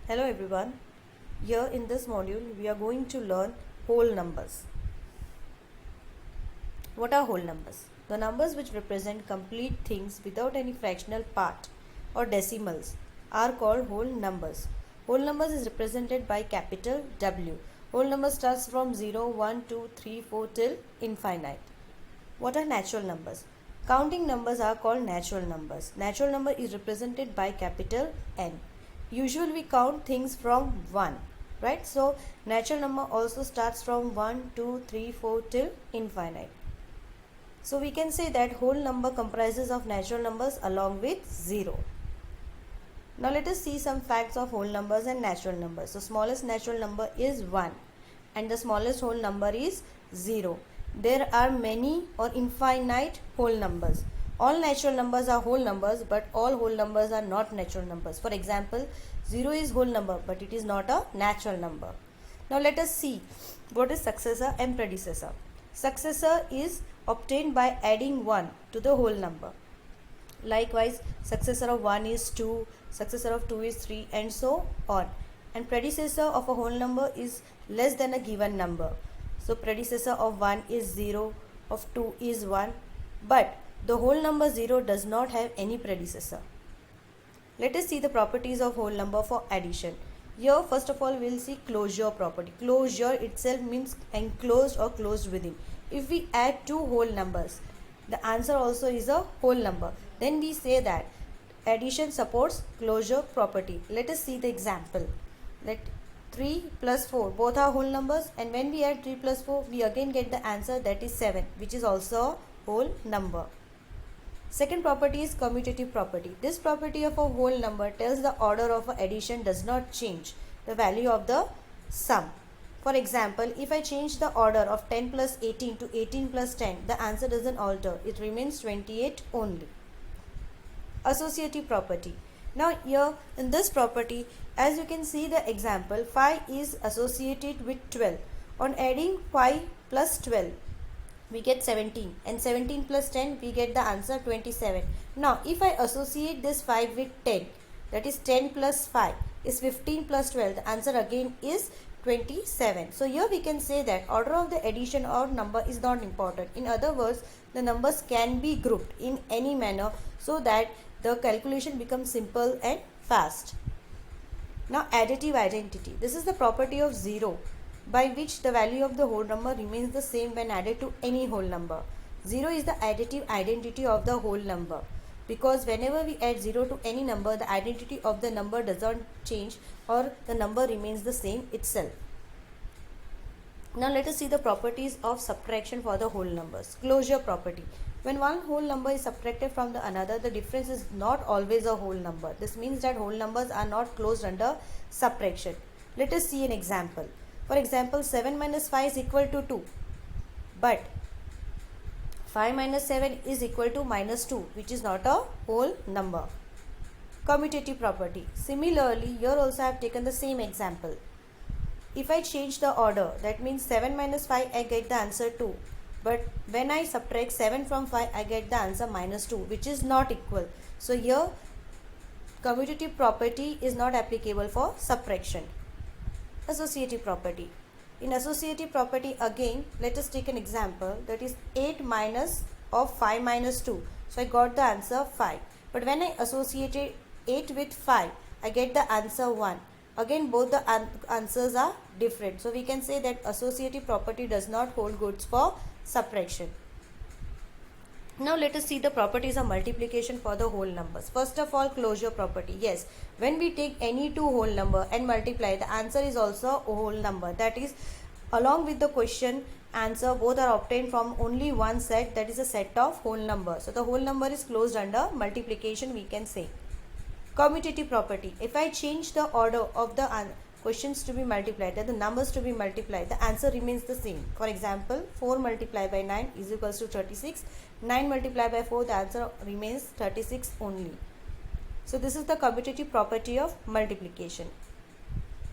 Hello everyone. Here in this module we are going to learn whole numbers. What are whole numbers? The numbers which represent complete things without any fractional part or decimals are called whole numbers. Whole numbers is represented by capital W. Whole number starts from 0, 1, 2, 3, 4 till infinite. What are natural numbers? Counting numbers are called natural numbers. Natural number is represented by capital N. Usually we count things from 1, right? So natural number also starts from 1, 2, 3, 4 till infinite. So we can say that whole number comprises of natural numbers along with 0. Now let us see some facts of whole numbers and natural numbers. So smallest natural number is 1 and the smallest whole number is 0. There are many or infinite whole numbers. All natural numbers are whole numbers, but all whole numbers are not natural numbers. For example, 0 is whole number, but it is not a natural number. Now let us see what is successor and predecessor. Successor is obtained by adding 1 to the whole number. Likewise, successor of 1 is 2, successor of 2 is 3, and so on. And predecessor of a whole number is less than a given number. So predecessor of 1 is 0, of 2 is 1, but the whole number 0 does not have any predecessor. Let us see the properties of whole number for addition. Here first of all we will see closure property. Closure itself means enclosed or closed within. If we add two whole numbers, the answer also is a whole number. Then we say that addition supports closure property. Let us see the example. Let 3 plus 4 both are whole numbers, and when we add 3 plus 4 we again get the answer, that is 7, which is also a whole number. Second property is commutative property. This property of a whole number tells the order of addition does not change the value of the sum. For example, if I change the order of 10 plus 18 to 18 plus 10, the answer doesn't alter. It remains 28 only. Associative property. Now here in this property, as you can see the example, 5 is associated with 12. On adding 5 plus 12, we get 17, and 17 plus 10 we get the answer 27. Now if I associate this 5 with 10, that is 10 plus 5 is 15 plus 12, the answer again is 27. So here we can say that order of the addition or number is not important. In other words, the numbers can be grouped in any manner so that the calculation becomes simple and fast. Now additive identity. This is the property of 0, by which the value of the whole number remains the same when added to any whole number. 0 is the additive identity of the whole number, because whenever we add 0 to any number, the identity of the number does not change or the number remains the same itself. Now let us see the properties of subtraction for the whole numbers. Closure property. When one whole number is subtracted from the another, the difference is not always a whole number. This means that whole numbers are not closed under subtraction. Let us see an example. For example, 7 minus 5 is equal to 2, but 5 minus 7 is equal to minus 2, which is not a whole number. Commutative property. Similarly, here also I have taken the same example. If I change the order, that means 7 minus 5 I get the answer 2, but when I subtract 7 from 5 I get the answer minus 2, which is not equal. So here commutative property is not applicable for subtraction. Associative property. In associative property again, let us take an example, that is 8 minus of 5 minus 2. So I got the answer 5. But when I associated 8 with 5, I get the answer 1. Again both the answers are different. So we can say that associative property does not hold good for subtraction. Now let us see the properties of multiplication for the whole numbers. First of all, closure property. Yes, when we take any two whole number and multiply, the answer is also a whole number. That is, along with the question answer, both are obtained from only one set, that is a set of whole numbers. So the whole number is closed under multiplication, we can say. Commutative property. If I change the order of the questions to be multiplied, the numbers to be multiplied, the answer remains the same. For example, 4 multiplied by 9 is equals to 36. 9 multiplied by 4, the answer remains 36 only. So this is the commutative property of multiplication.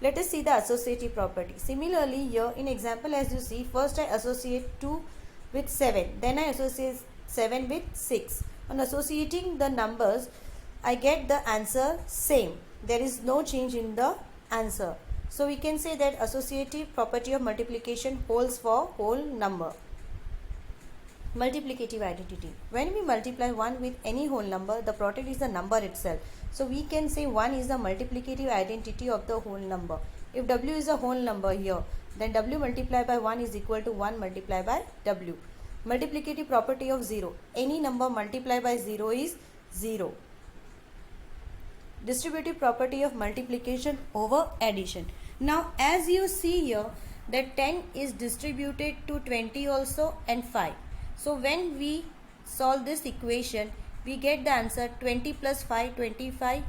Let us see the associative property. Similarly, here in example, as you see, first I associate 2 with 7, then I associate 7 with 6. On associating the numbers, I get the answer same. There is no change in the answer. So we can say that associative property of multiplication holds for whole number. Multiplicative identity. When we multiply 1 with any whole number, the product is the number itself. So we can say 1 is the multiplicative identity of the whole number. If w is a whole number here, then w multiplied by 1 is equal to 1 multiplied by w. Multiplicative property of 0. Any number multiplied by 0 is 0. Distributive property of multiplication over addition. Now as you see here, that 10 is distributed to 20 also and 5. So when we solve this equation, we get the answer 20 plus 5, 25,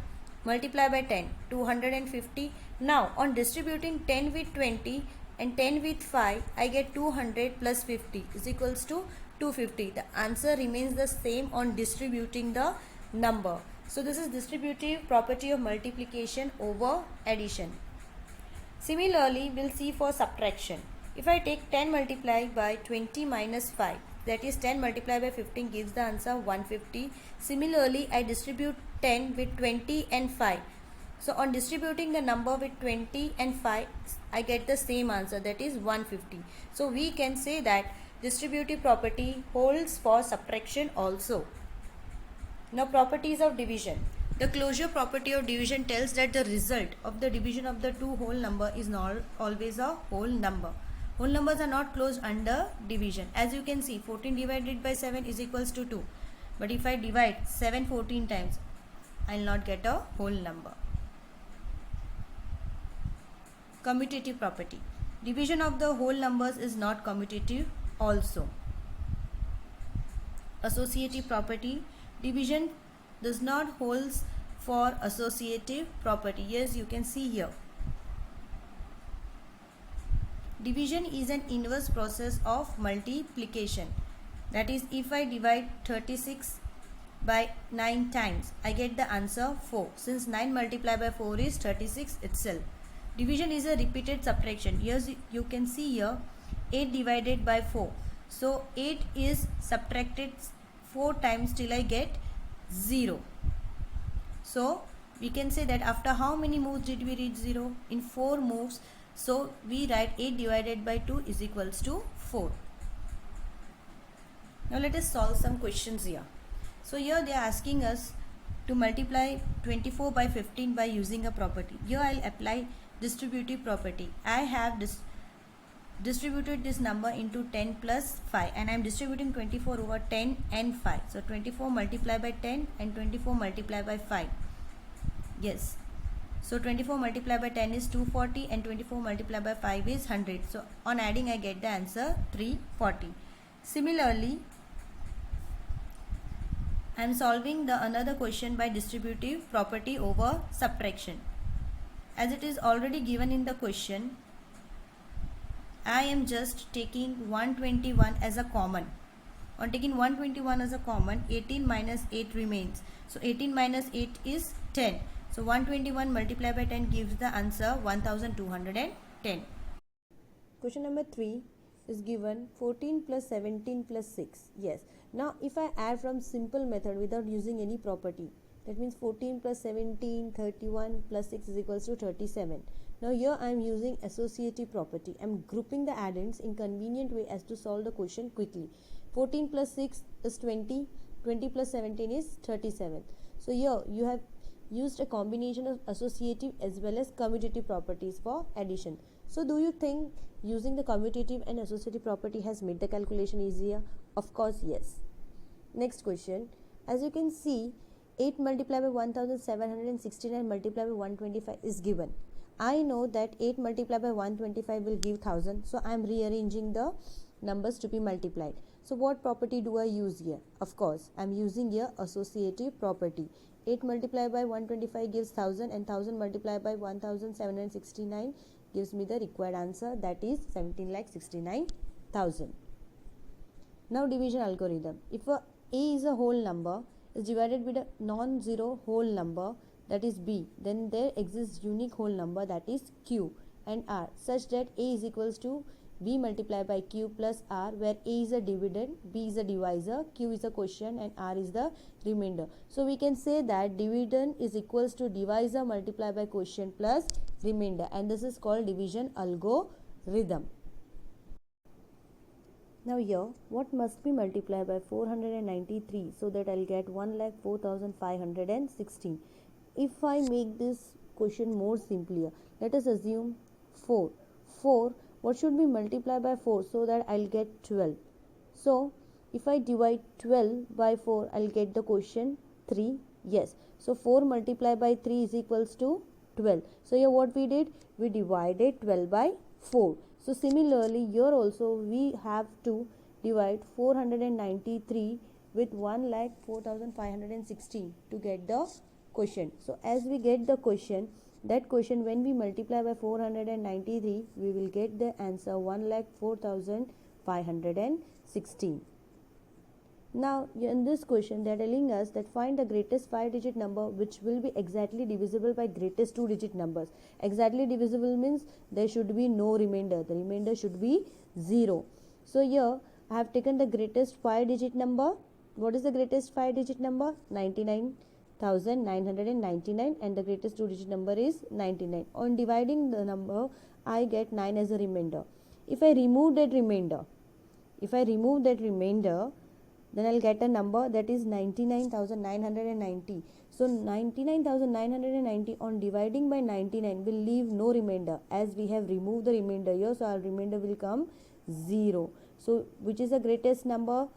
multiply by 10, 250. Now on distributing 10 with 20 and 10 with 5, I get 200 plus 50 is equals to 250. The answer remains the same on distributing the number. So this is distributive property of multiplication over addition. Similarly, we'll see for subtraction. If I take 10 multiplied by 20 minus 5, that is 10 multiplied by 15 gives the answer 150. Similarly, I distribute 10 with 20 and 5. So on distributing the number with 20 and 5, I get the same answer, that is 150. So we can say that distributive property holds for subtraction also. Now properties of division. The closure property of division tells that the result of the division of the two whole number is not always a whole number. Whole numbers are not closed under division. As you can see, 14 divided by 7 is equals to 2. But if I divide 7 14 times, I will not get a whole number. Commutative property. Division of the whole numbers is not commutative also. Associative property. Division does not hold for associative property. Yes, you can see here. Division is an inverse process of multiplication. That is, if I divide 36 by 9 times, I get the answer 4. Since 9 multiplied by 4 is 36 itself. Division is a repeated subtraction. Here you can see here 8 divided by 4. So 8 is subtracted 4 times till I get 0. So we can say that after how many moves did we reach 0? In 4 moves. So we write 8 divided by 2 is equals to 4. Now let us solve some questions here. So here they are asking us to multiply 24 by 15 by using a property. Here I will apply distributive property. I have distributed this number into 10 plus 5 and I am distributing 24 over 10 and 5. So 24 multiplied by 10 and 24 multiplied by 5. Yes. So 24 multiplied by 10 is 240 and 24 multiplied by 5 is 100. So on adding I get the answer 340. Similarly, I am solving the another question by distributive property over subtraction. As it is already given in the question, I am just taking 121 as a common. On taking 121 as a common, 18 minus 8 remains. So 18 minus 8 is 10. So 121 multiplied by 10 gives the answer 1210. Question number 3 is given 14 plus 17 plus 6. Yes. Now if I add from simple method without using any property, that means 14 plus 17, 31 plus 6 is equals to 37. Now here I am using associative property. I am grouping the addends in convenient way as to solve the question quickly. 14 plus 6 is 20, 20 plus 17 is 37. So here you have used a combination of associative as well as commutative properties for addition. So do you think using the commutative and associative property has made the calculation easier? Of course, yes. Next question. As you can see, 8 multiplied by 1769 multiplied by 125 is given. I know that 8 multiplied by 125 will give 1000. So I am rearranging the numbers to be multiplied. So what property do I use here? Of course, I am using here associative property. 8 multiplied by 125 gives 1000 and 1000 multiplied by 1769 gives me the required answer, that is 17,69,000. Now division algorithm. If a is a whole number is divided with a non-zero whole number, that is b, then there exists unique whole number, that is q and r, such that a is equals to V multiplied by Q plus R, where A is a dividend, B is a divisor, Q is a quotient and R is the remainder. So we can say that dividend is equals to divisor multiplied by quotient plus remainder, and this is called division algorithm. Now here, what must be multiplied by 493 so that I'll get 1,04,516. If I make this question more simpler, let us assume 4. 4, what should be multiplied by 4 so that I'll get 12? So, if I divide 12 by 4, I'll get the quotient 3. Yes. So, 4 multiplied by 3 is equals to 12. So, here what we did? We divided 12 by 4. So, similarly, here also we have to divide 493 with 1,04,516 to get the quotient. So, as we get the quotient, that quotient when we multiply by 493, we will get the answer 1,04,516. Now, in this question, they are telling us that find the greatest 5-digit number which will be exactly divisible by greatest 2-digit numbers. Exactly divisible means there should be no remainder. The remainder should be 0. So, here I have taken the greatest 5-digit number. What is the greatest 5-digit number? 99,999, and the greatest 2-digit number is 99. On dividing the number, I get 9 as a remainder. If I remove that remainder, then I'll get a number that is 99,990. So 99,990 on dividing by 99 will leave no remainder, as we have removed the remainder here. So our remainder will come 0. So which is the greatest number?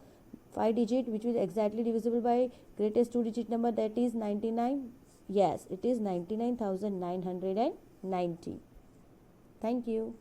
5-digit which is exactly divisible by greatest 2-digit number, that is 99. Yes, it is 99,990. Thank you.